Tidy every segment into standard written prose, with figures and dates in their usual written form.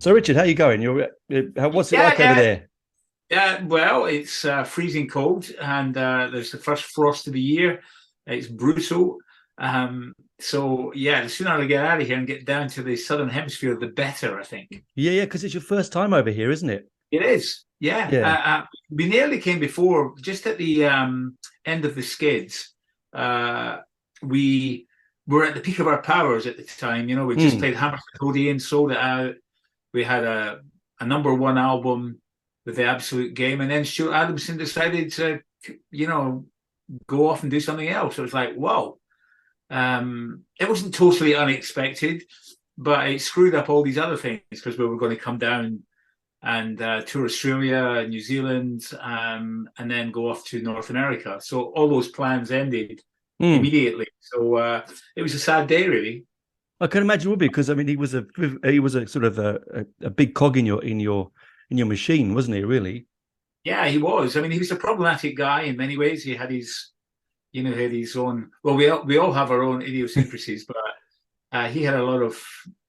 So, Richard, how you going? What's it Yeah, like over yeah, there? yeah. Well, it's freezing cold, and there's the first frost of the year. It's brutal. So yeah, the sooner I get out of here and get down to the southern hemisphere, the better, I think. Yeah, because it's your first time over here, isn't it? It is. Yeah, Yeah. we nearly came before, just at the end of the Skids. Uh, we were at the peak of our powers at the time. You know, we just Mm. played Hammer Cody and sold it out. We had a number one album with the Absolute Game, and then Stuart Adamson decided to, you know, go off and do something else. So it was like, whoa. It wasn't totally unexpected, but it screwed up all these other things because we were going to come down and tour Australia, New Zealand, and then go off to North America. So all those plans ended Mm. immediately. So it was a sad day, really. I can imagine it would be because I mean he was a sort of a big cog in your machine, wasn't he? Really? Yeah, he was. I mean, he was a problematic guy in many ways. He had had his own. Well, we all have our own idiosyncrasies, but he had a lot of.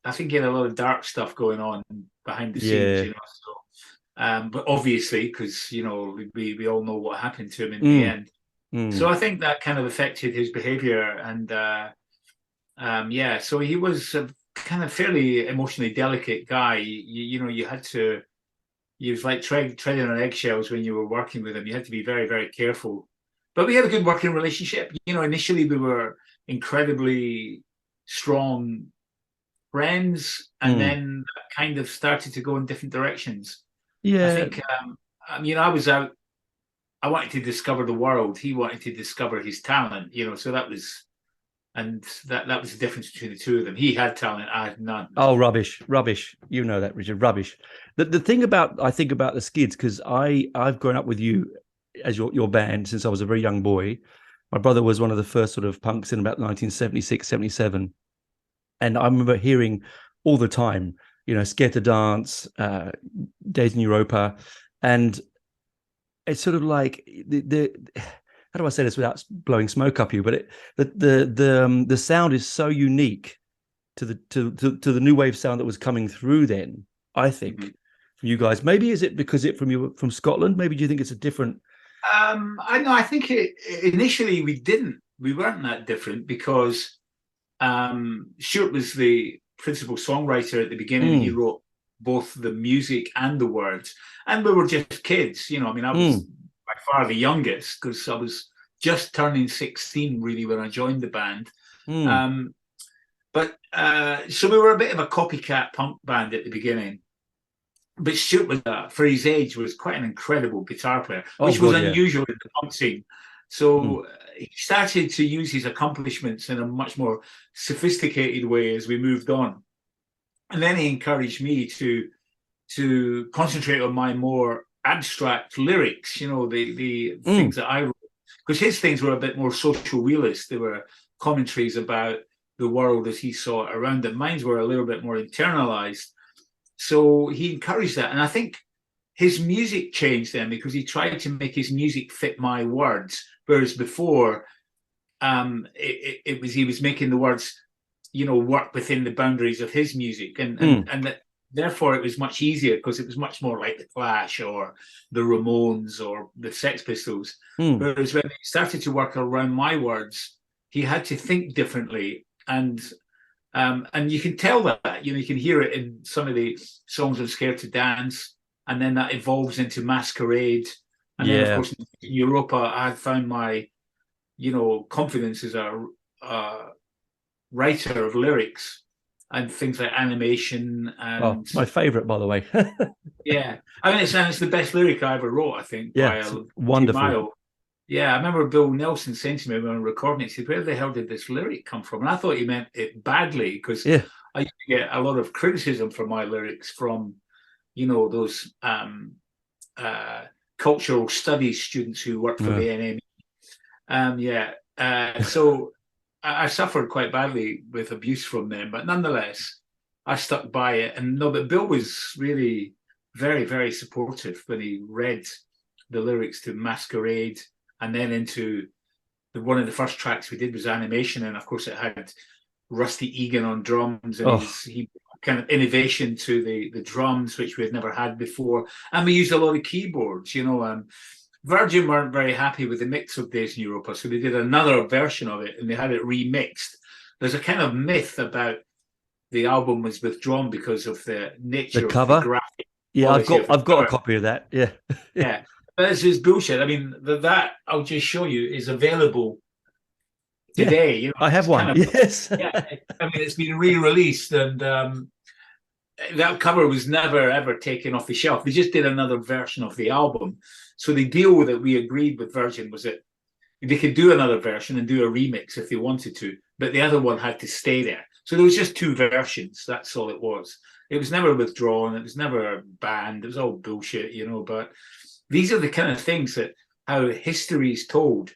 I think he had a lot of dark stuff going on behind the scenes. Yeah. But obviously, because we all know what happened to him in the Mm. end. So Mm. I think that kind of affected his behavior, and yeah, so he was a kind of fairly emotionally delicate guy. You had to. He was like treading on eggshells when you were working with him. You had to be very, very careful. But we had a good working relationship. Initially we were incredibly strong friends, and Mm. then kind of started to go in different directions. I Yeah. think, I was out. I wanted to discover the world. He wanted to discover his talent. So that was the difference between the two of them. He had talent. I had none. Oh, rubbish, rubbish. You know that, Richard. Rubbish. The thing about I think about the Skids because I've grown up with you as your band since I was a very young boy. My brother was one of the first sort of punks in about 1976, 77. And I remember hearing all the time, Scared to Dance, Days in Europa, and it's sort of like the how do I say this without blowing smoke up you? But the sound is so unique to the new wave sound that was coming through then. I think Mhm. from you guys, maybe is it because it from Scotland? Maybe do you think it's a different? I know. I think initially we weren't that different because Stuart was the principal songwriter at the beginning. He Mm, wrote both the music and the words, and we were just kids. I mean, I was mm, by far the youngest because I was just turning 16 really when I joined the band. mm, Um, but so we were a bit of a copycat punk band at the beginning. But Stuart was, for his age, was quite an incredible guitar player, oh which was God, yeah. unusual in the punk scene. Mm, So he started to use his accomplishments in a much more sophisticated way as we moved on. And then he encouraged me to concentrate on my more abstract lyrics, the things mm, that I wrote. Because his things were a bit more social realist. They were commentaries about the world as he saw it around him. Mine were a little bit more internalized. So he encouraged that. And I think his music changed then because he tried to make his music fit my words. Whereas before, it was he was making the words, work within the boundaries of his music, and and mm, and that, therefore it was much easier because it was much more like the Clash or the Ramones or the Sex Pistols. mm. Whereas when he started to work around my words, he had to think differently, and you can tell that, you can hear it in some of the songs on Scared to Dance, and then that evolves into Masquerade. And then, of Yeah. course, in Europa, I found my, confidence as a writer of lyrics and things like animation. Oh, And it's my favorite, by the way. yeah, I mean, it's the best lyric I ever wrote, I think, Yeah, by a it's few wonderful. mile. Yeah, I remember Bill Nelson saying to me when we were recording it, he said, "Where the hell did this lyric come from?" And I thought he meant it badly because Yeah. I used to get a lot of criticism for my lyrics from, those uh, cultural studies students who work for Yeah. the NME. Yeah, so I suffered quite badly with abuse from them, but nonetheless, I stuck by it. And no, but Bill was really very, very supportive when he read the lyrics to Masquerade and then into one of the first tracks we did was animation, and of course it had Rusty Egan on drums, and Oh, he kind of innovation to the drums, which we had never had before, and we used a lot of keyboards. Virgin weren't very happy with the mix of Days in Europa, so they did another version of it and they had it remixed. There's a kind of myth about the album was withdrawn because of the nature of the graphic. Yeah, I've got a copy of that. Yeah. Yeah. But this is bullshit. I mean, that I'll just show you is available today. Yeah, I have one. Yes. Yeah. I mean, it's been re-released, and that cover was never ever taken off the shelf. They just did another version of the album. So the deal that we agreed with Virgin was that they could do another version and do a remix if they wanted to, but the other one had to stay there. So there was just two versions. That's all it was. It was never withdrawn. It was never banned. It was all bullshit, But these are the kind of things that how history is told.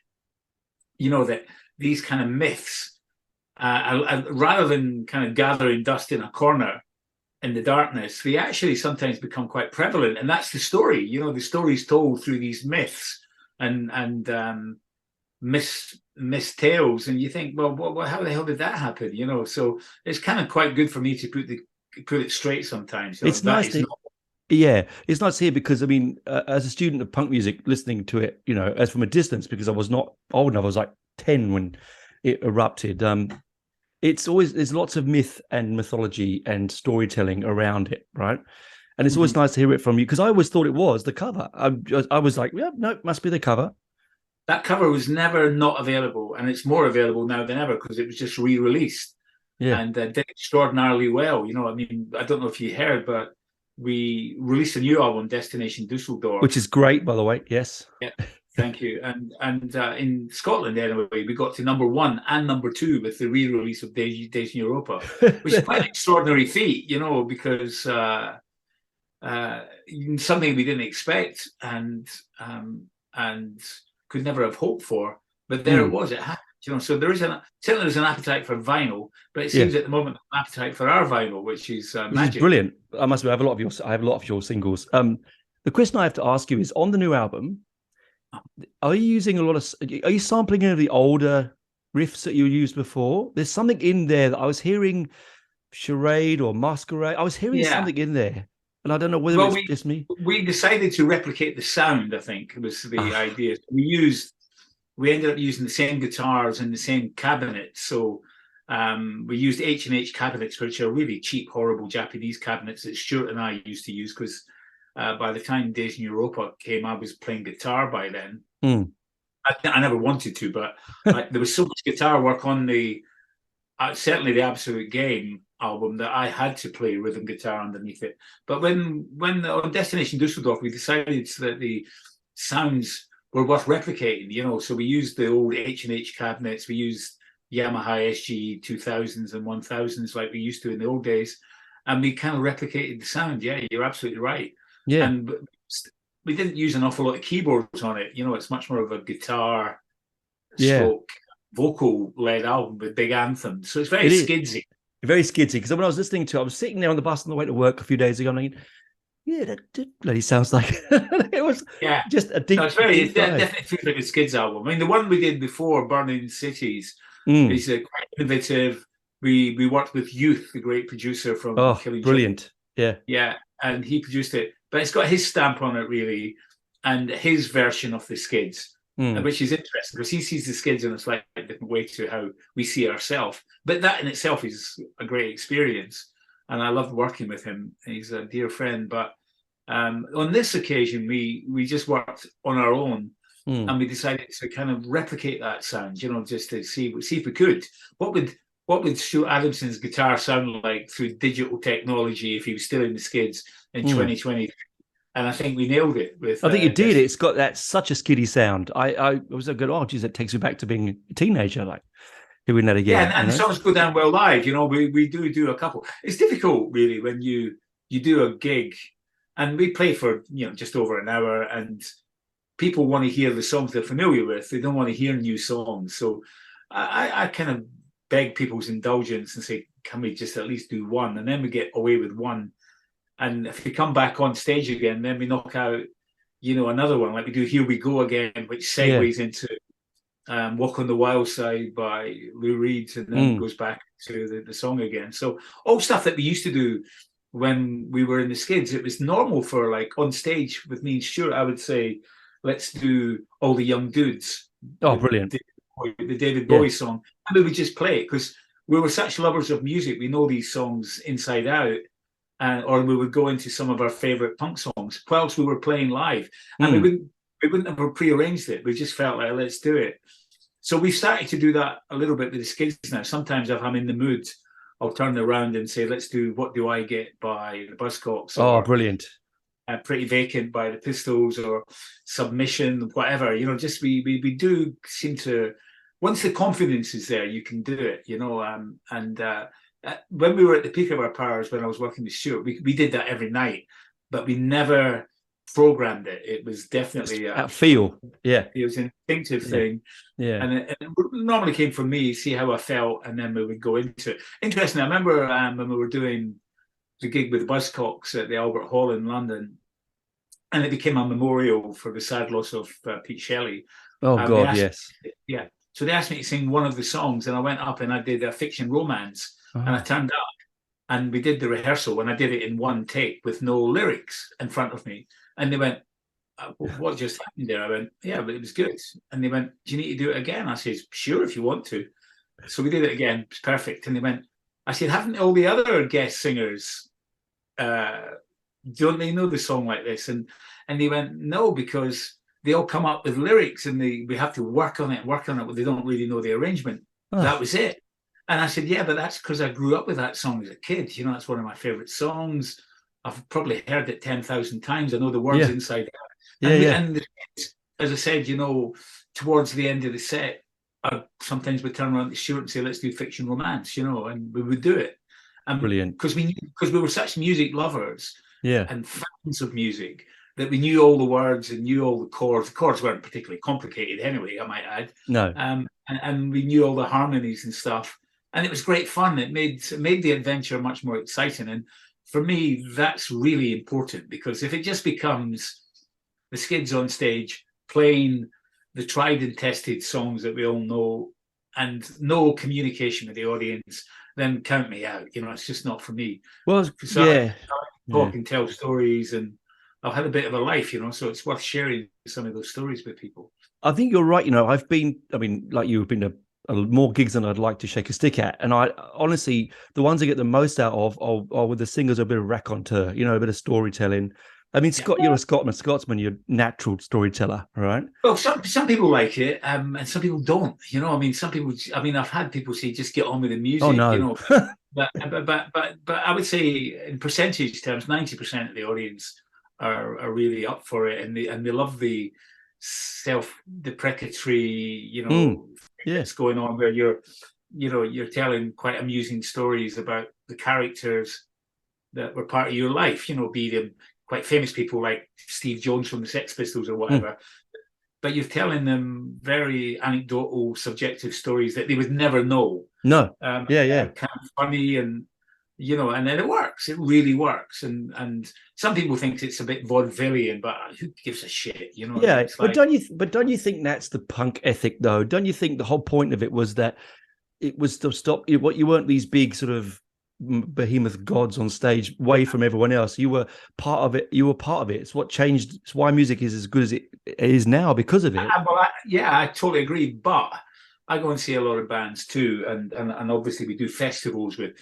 That these kind of myths, rather than kind of gathering dust in a corner in the darkness, they actually sometimes become quite prevalent, and that's the story. The story is told through these myths and myth tales, and you think, well, how the hell did that happen? So it's kind of quite good for me to put it straight sometimes. It's nice to it's nice to hear, because I mean, as a student of punk music, listening to it, as from a distance, because I was not old enough, I was like 10 when it erupted. There's lots of myth and mythology and storytelling around it, right? And it's always nice to hear it from you, because I always thought it was the cover. I was like, yeah, no, it must be the cover. That cover was never not available, and it's more available now than ever because it was just re-released. Yeah, and did extraordinarily well. I mean, I don't know if you heard, but we released a new album, Destination Dusseldorf, which is great, by the way. Yes. Yeah. Thank you. And in Scotland, anyway, we got to number 1 and number 2 with the re-release of Days in Europa, which is quite an extraordinary feat, because something we didn't expect and could never have hoped for. But there it was. It happened. So certainly there's an appetite for vinyl, but it seems at the moment an appetite for our vinyl, which is magic. Is brilliant. I must have a lot of your singles. The question I have to ask you is, on the new album, are you using are you sampling any of the older riffs that you used before? There's something in there that I was hearing, Charade or Masquerade. I was hearing something in there, and I don't know whether it's just me. We decided to replicate the sound, I think, was the idea. We ended up using the same guitars and the same cabinets. So we used H&H cabinets, which are really cheap, horrible Japanese cabinets that Stuart and I used to use, because by the time Days in Europa came, I was playing guitar by then. I never wanted to, but there was so much guitar work on certainly the Absolute Game album, that I had to play rhythm guitar underneath it. But when on Destination Dusseldorf, we decided that the sounds were worth replicating, so we used the old H&H cabinets, we used Yamaha SG 2000s and 1000s like we used to in the old days, and we kind of replicated the sound. Yeah, you're absolutely right. Yeah, and we didn't use an awful lot of keyboards on it. It's much more of a guitar stroke vocal led album with big anthems. So it's very skidsy. Very skidsy. Because when I was listening to it, I was sitting there on the bus on the way to work a few days ago, and I'm thinking, yeah, that bloody sounds like it was just a deep. No, it definitely feels like a Skids album. I mean, the one we did before, Burning Cities, is quite innovative. We worked with Youth, the great producer from Killing brilliant. Joke. Yeah, and he produced it. But it's got his stamp on it, really, and his version of the Skids, which is interesting, because he sees the Skids in a slightly different way to how we see ourselves. But that in itself is a great experience, and I loved working with him. He's a dear friend. But on this occasion, we just worked on our own, and we decided to kind of replicate that sound, just to see if we could. What would Stuart Adamson's guitar sound like through digital technology if he was still in the Skids in 2020? And I think we nailed it. I think you did. It's got such a skiddy sound. I was like, oh, geez, that takes me back to being a teenager, like hearing that again. Yeah, and songs go down well live. We do a couple. It's difficult, really, when you do a gig, and we play for just over an hour, and people want to hear the songs they're familiar with. They don't want to hear new songs. So I kind of beg people's indulgence and say, can we just at least do one? And then we get away with one. And if we come back on stage again, then we knock out, another one, like we do Here We Go Again, which segues into Walk on the Wild Side by Lou Reed, and then goes back to the song again. So all stuff that we used to do when we were in the Skids. It was normal for, like, on stage with me and Stuart, I would say, let's do All the Young Dudes. Oh, brilliant. The David Bowie song. And we would just play it because we were such lovers of music. We know these songs inside out. Or we would go into some of our favorite punk songs whilst we were playing live. And we wouldn't have prearranged it. We just felt like, let's do it. So we started to do that a little bit with the Skids now. Sometimes if I'm in the mood, I'll turn around and say, let's do What Do I Get by the Buzzcocks. Oh, brilliant. Pretty Vacant by the Pistols, or Submission, whatever. You know, just we do seem to, once the confidence is there, you can do it, you know. When we were at the peak of our powers, when I was working with Stuart, we did that every night, but we never programmed it. It was definitely a feel. Yeah. It was an instinctive thing. Yeah. And it normally came from me, see how I felt, and then we would go into it. Interesting, I remember when we were doing the gig with the Buzzcocks at the Albert Hall in London, and it became a memorial for the sad loss of Pete Shelley. Oh, God, yes. Yeah. So they asked me to sing one of the songs, and I went up and I did a fiction romance. And I turned up and we did the rehearsal, and I did it in one take with no lyrics in front of me. And they went, what just happened there? I went, yeah, but it was good. And they went, do you need to do it again? I said, sure, if you want to. So we did it again. It was perfect. And they went, I said, haven't all the other guest singers, don't they know the song like this? And they went, no, because they all come up with lyrics and we have to work on it, but they don't really know the arrangement. Oh. That was it. And I said, yeah, but that's because I grew up with that song as a kid. You know, that's one of my favorite songs. I've probably heard it 10,000 times. I know the words inside out. And as I said, you know, towards the end of the set, I sometimes would turn around to Stuart and say, let's do fiction romance, you know, and we would do it. Brilliant. Because we were such music lovers and fans of music that we knew all the words and knew all the chords. The chords weren't particularly complicated anyway, I might add. No. And we knew all the harmonies and stuff. And it was great fun. It made the adventure much more exciting. And for me, that's really important, because if it just becomes the Skids on stage playing the tried and tested songs that we all know and no communication with the audience, then count me out. You know, it's just not for me. Well, I talk and tell stories, and I've had a bit of a life, you know, so it's worth sharing some of those stories with people. I think you're right. You know, like you've been to more gigs than I'd like to shake a stick at. And I honestly, the ones I get the most out of are with the singers, a bit of raconteur, you know, a bit of storytelling. I mean, Scott, you're a Scotsman, you're a natural storyteller, right? Well, some people like it, and some people don't. You know, I mean, I've had people say, just get on with the music. Oh, no. You know, but I would say in percentage terms, 90% of the audience are really up for it, and they love the self-deprecatory, you know, that's going on, where you're telling quite amusing stories about the characters that were part of your life, you know, be them quite famous people like Steve Jones from the Sex Pistols or whatever, but you're telling them very anecdotal, subjective stories that they would never know. No. Kind of funny, and you know, and then it works. It really works. And some people think it's a bit vaudevillian, but who gives a shit, you know? Yeah, but don't you think that's the punk ethic, though? Don't you think the whole point of it was that it was to stop you? What, you weren't these big sort of behemoth gods on stage, away from everyone else. You were part of it. It's what changed. It's why music is as good as it is now, because of it. I totally agree. But I go and see a lot of bands too, and obviously we do festivals with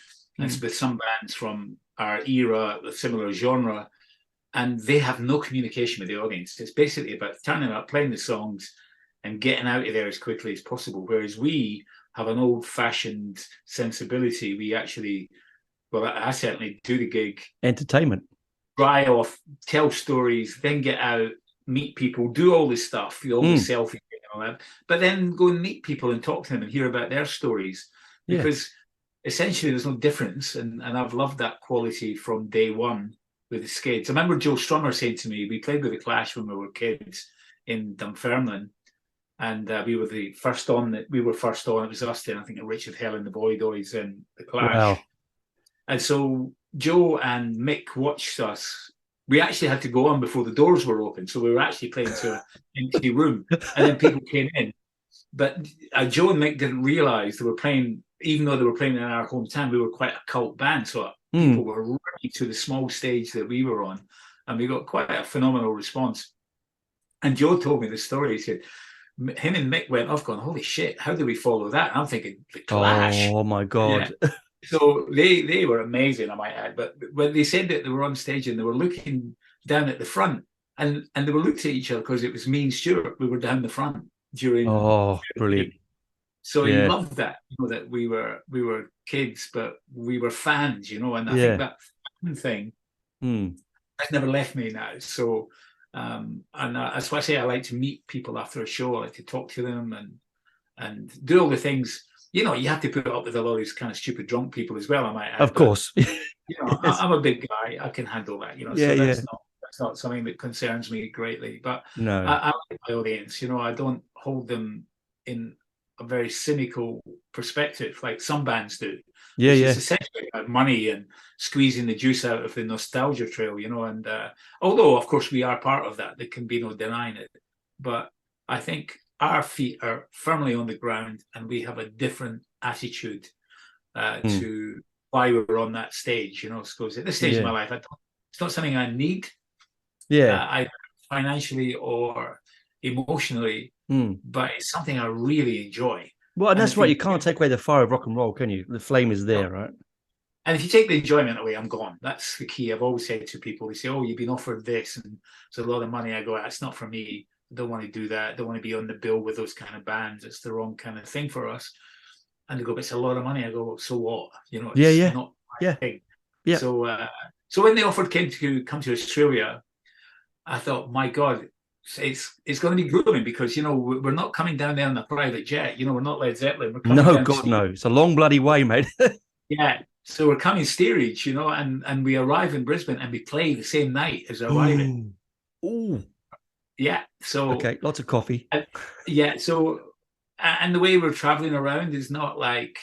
some bands from our era, a similar genre, and they have no communication with the audience. It's basically about turning up, playing the songs, and getting out of there as quickly as possible. Whereas we have an old-fashioned sensibility. We actually, well, I certainly do the gig. Entertainment. Dry off, tell stories, then get out, meet people, do all this stuff, all the selfie and all that, but then go and meet people and talk to them and hear about their stories. Because essentially there's no difference. And I've loved that quality from day one with the Skids. I remember Joe Strummer saying to me, we played with the Clash when we were kids in Dunfermline. And we were first on. It was us then, I think, Richard Hell and the Boydoys and the Clash. Wow. And so Joe and Mick watched us. We actually had to go on before the doors were open. So we were actually playing to an empty room. And then people came in. But Joe and Mick didn't realize they were playing, even though they were playing in our hometown, we were quite a cult band. So people were running to the small stage that we were on, and we got quite a phenomenal response. And Joe told me the story. He said, him and Mick went off going, holy shit, how do we follow that? And I'm thinking, the Clash. Oh my God. Yeah. So they were amazing, I might add. But when they said that they were on stage and they were looking down at the front, and they were looking at each other because it was me and Stuart. We were down the front during. Oh, brilliant. So he loved that, that we were kids, but we were fans, and I think that fan thing has never left me now. So, and that's why I say I like to meet people after a show. I like to talk to them and do all the things. You have to put up with a lot of these kind of stupid drunk people as well, I might add. Of course. I'm a big guy. I can handle that, so that's not something that concerns me greatly. But no, I like my audience, I don't hold them in a very cynical perspective like some bands do. It's essentially about money and squeezing the juice out of the nostalgia trail, and although, of course, we are part of that, there can be no denying it. But I think our feet are firmly on the ground and we have a different attitude to why we're on that stage, because at this stage of my life, it's not something I need, either financially or emotionally, but it's something I really enjoy. Well, and that's right. You can't take away the fire of rock and roll, can you? The flame is there, right? And if you take the enjoyment away, I'm gone. That's the key. I've always said to people, they say, oh, you've been offered this and it's a lot of money. I go, that's not for me. I don't want to do that. I don't want to be on the bill with those kind of bands. It's the wrong kind of thing for us. And they go, but it's a lot of money. I go, so what? It's not my thing. Yeah. So when they offered Kim to come to Australia, I thought, my God, it's going to be grueling because, we're not coming down there on a private jet. We're not Led Zeppelin. We're coming no, God, no. It's a long bloody way, mate. Yeah. So we're coming steerage, and we arrive in Brisbane and we play the same night as arriving. Ooh. Yeah. So okay, lots of coffee. So and the way we're traveling around is not like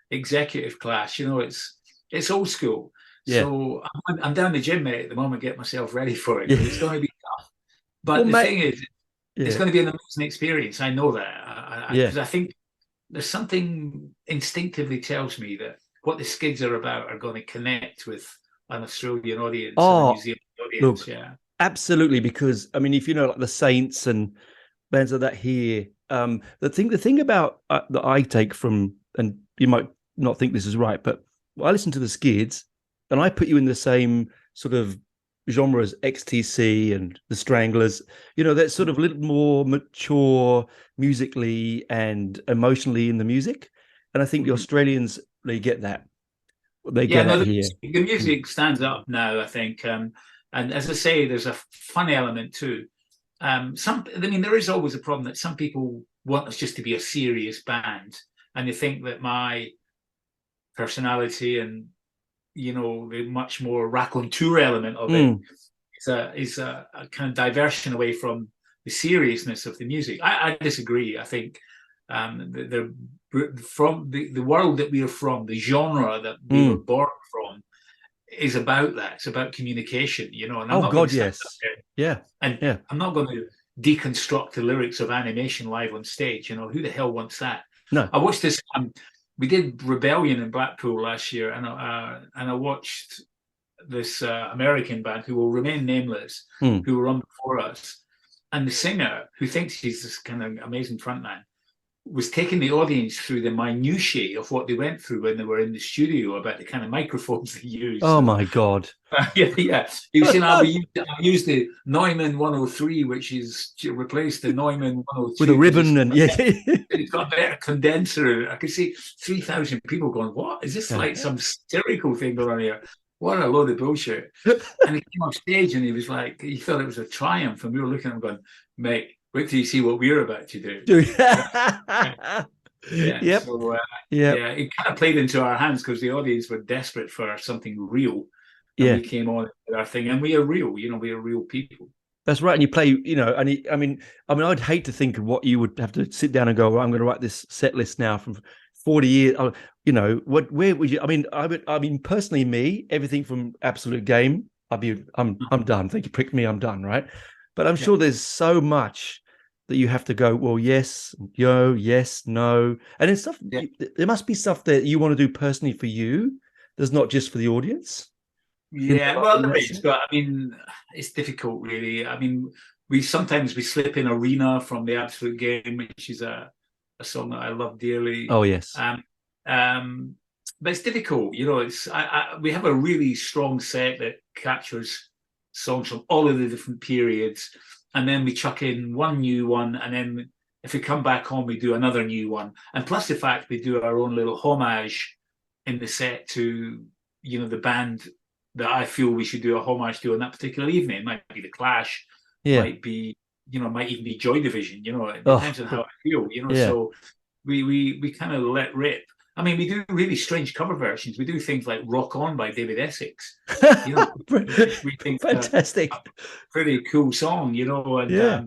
executive class, it's old school. Yeah. So I'm down the gym, mate, at the moment, get myself ready for it. It's going to be tough. But the thing is, it's going to be an amazing experience. I know that. Because I think there's something instinctively tells me that what the Skids are about are going to connect with an Australian audience and a New Zealand audience. Look, absolutely, because I mean, if like the Saints and bands like that here, the thing about that I take from, and you might not think this is right, but I listen to the Skids, and I put you in the same sort of genre as XTC and the Stranglers. That's sort of a little more mature musically and emotionally in the music, and I think the Australians, they get that. They get that here. The music stands up now, I think. And as I say, there's a fun element too. There is always a problem that some people want us just to be a serious band, and they think that my personality and the much more raconteur element of it is a kind of diversion away from the seriousness of the music. I disagree. I think from the world that we are from, the genre that we were born from, is about that. It's about communication, and I'm not going to stand up there. And I'm not going to deconstruct the lyrics of Animation live on stage. Who the hell wants that? No. I watched this. We did Rebellion in Blackpool last year, and I watched this American band who will remain nameless, who were on before us, and the singer, who thinks he's this kind of amazing frontman, was taking the audience through the minutiae of what they went through when they were in the studio about the kind of microphones they used. Oh my God. Yeah. He was saying, I used the Neumann 103, which is to replace the Neumann 102. With a ribbon and it's got a better condenser. I could see 3,000 people going, what? Is this like some satirical thing going on here? What a load of bullshit. And he came on stage and he was like, he thought it was a triumph. And we were looking at him going, mate, wait till you see what we're about to do. It kind of played into our hands because the audience were desperate for something real. And we came on with our thing, and we are real. We are real people. That's right. And you play, I mean, I'd hate to think of what you would have to sit down and go, well, I'm going to write this set list now from 40 years. Where would you? I mean, personally, me, everything from Absolute Game, I'm done. Thank you, pricked me. I'm done. Right. But I'm sure there's so much that you have to go, well, yes, yo, yes, no. And it's stuff, Yeah. there must be stuff that you want to do personally for you. That's not just for the audience. Yeah, well, In there that is, sense. but I mean, it's difficult, really. I mean, we sometimes we slip in Arena from the Absolute Game, which is a song that I love dearly. Oh, yes. Um, but it's difficult, you know. We have a really strong set that captures songs from all of the different periods, and then we chuck in one new one, and then if we come back on, we do another new one, and plus the fact we do our own little homage in the set to the band that I feel we should do a homage to on that particular evening. It might be The Clash, Yeah. might be, might even be Joy Division, it Oh, depends on how I feel, yeah. so we kind of let rip. I mean, we do really strange cover versions. We do things like Rock On by David Essex, which we think Fantastic. a pretty cool song, and Yeah.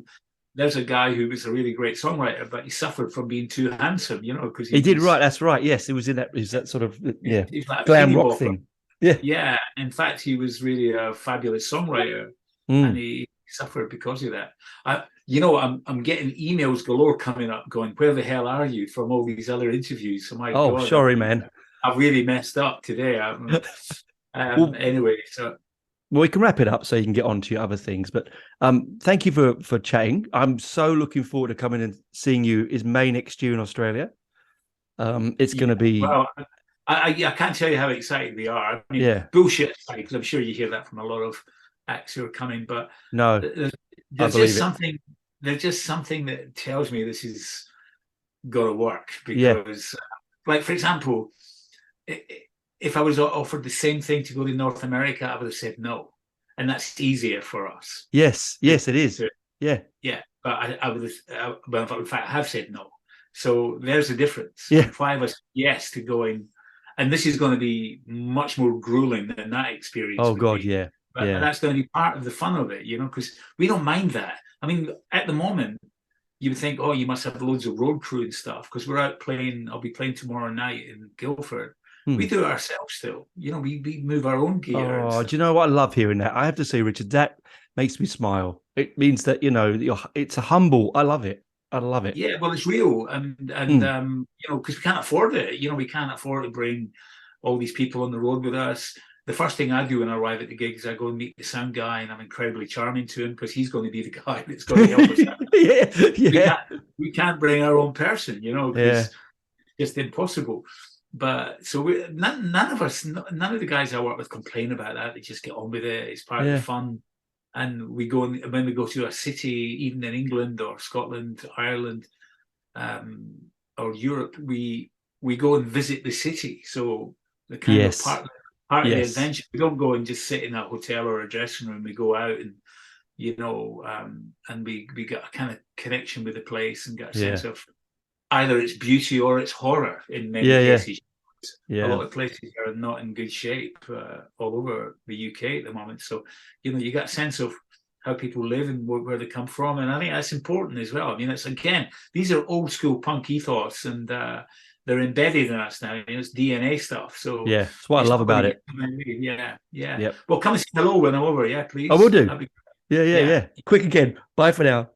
there's a guy who was a really great songwriter, but he suffered from being too handsome, because He did, right. That's right. Yes, it was in that. It was that sort of he's like a glam teeny rock bopper. thing. Yeah. Yeah. In fact, he was really a fabulous songwriter, and he suffered because of that. I'm getting emails galore coming up going, where the hell are you, from all these other interviews? So my God, sorry, man. I've really messed up today. Anyway, so. Well, we can wrap it up so you can get on to your other things. But thank you for chatting. I'm so looking forward to coming and seeing you. Is May next year in Australia? It's going to be. Well, I can't tell you how excited we are. I mean, bullshit aside, because I'm sure you hear that from a lot of acts who are coming. But no, there's just something. There's just something that tells me this is got to work. Because, like, for example, if I was offered the same thing to go to North America, I would have said no, and that's easier for us. Yes, it is. Yeah, but I would have. Well, in fact, I have said no. So there's a difference. Yeah, if I was yes to going, and this is going to be much more grueling than that experience. Oh God, yeah. But that's going to be part of the fun of it, because we don't mind that. I mean, at the moment, you would think, oh, you must have loads of road crew and stuff, because we're out playing. I'll be playing tomorrow night in Guildford. We do it ourselves still. We move our own gear. Oh, do you know what? I love hearing that. I have to say, Richard, that makes me smile. It means that it's a humble. I love it. I love it. Yeah, well, it's real, and because we can't afford it. We can't afford to bring all these people on the road with us. The first thing I do when I arrive at the gig is I go and meet the sound guy, and I'm incredibly charming to him because he's going to be the guy that's going to help us. We can't bring our own person, because it's just impossible. But so none of the guys I work with complain about that. They just get on with it. It's part of the fun. And we go when we go to a city, even in England or Scotland, Ireland, or Europe, we go and visit the city. So the kind of part of the adventure. We don't go and just sit in a hotel or a dressing room. We go out and and we get a kind of connection with the place and get a sense of either its beauty or its horror in many cases. A lot of places are not in good shape all over the UK at the moment. So, you get a sense of how people live and where they come from. And I think that's important as well. I mean, these are old school punk ethos, and they're embedded in us now. It's DNA stuff. So that's what I love about it. Yeah. Well, come and say hello when I'm over. Yeah, please. I will do. Yeah. Quick again. Bye for now.